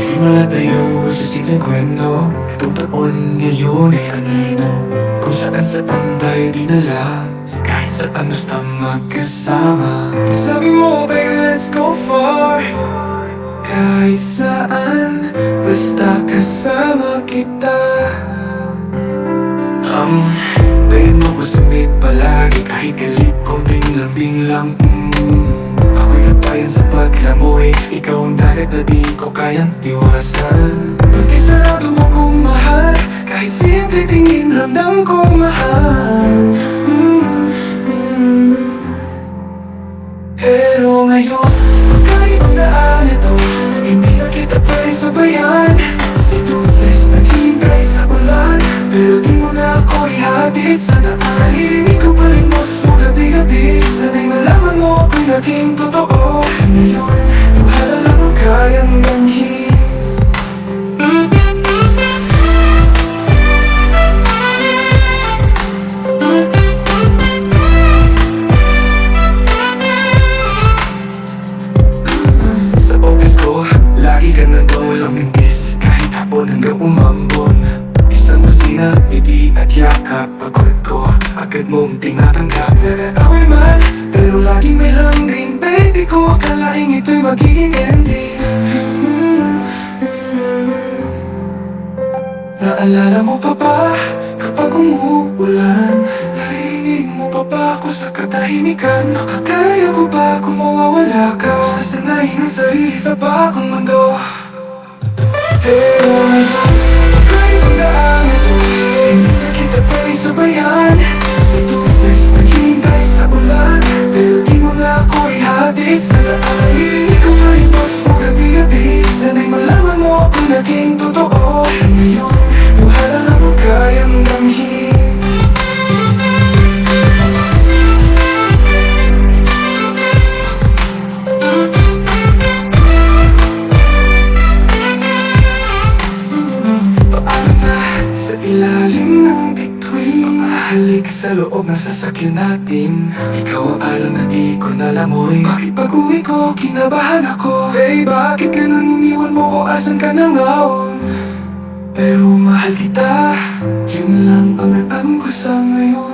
Nagsimula tayo sa simpleng kwento. Itong taon ngayon ay kanino, kung saan tayo dinala, kahit saan basta magkasama. Sabi mo babe, let's go far, kahit saan basta kasama kita. Bayan mo ko sumit palagi, kahit galit konting lambing lang. Ako'y kabayan sa paglamoy, ikaw ang dagat na di ko kayang tiwasan. Pagkisarado mo kong mahal, kahit simple tingin ramdam kong mahal. Pero ngayon, magkaibang daan ito, hindi na kita pwede sabayan. Si Toothless naghihintay sa ulan, pero di mo na ako ihatid sa daan. Hininig ko pa rin boses mo gabi-gabi, sana'y malaman mo ako'y naging totoo. Ngayon, luhala lang ang kayang damhin. Sa office ko, lagi ka na daw walang mintis, kahit hapon hanggang umambon. Isang kusina, ngiti at yakap. Pagod ko, agad mong tinatanggap. Nag-aaway man, pero laging may lambing. Baby ko, akalaing ito'y magiging ending. Naalala mo pa ba, kapag umuulan, narinig mo pa ba ako sa katahimikan? Makakaya ko ba kung mawawala ka? Sasanayin ang sarili sa bagong mundo. Pero ngayon, magkaibang daan ito, hindi na kita pwede sabayan. Si Toothless naghihintay sa ulan, pero di mo na ako ihatid sa daan. Hininig ko pa rin boses mo gabi-gabi, sana'y malaman mo ako naging totoo. Ngayon, luhala lang mo kayang damhin. Paano na sa ilalim ng bituin, pangahalik sa loob ng sasakyan natin. Ikaw ang araw na di ko nalamoy, bakit pag-uwi ko kinabahan ako? Hey, bakit ka nang iniwan mo ko, asan ka na ngayon? Pero mahal kita, yun lang ang alam ko sa ngayon.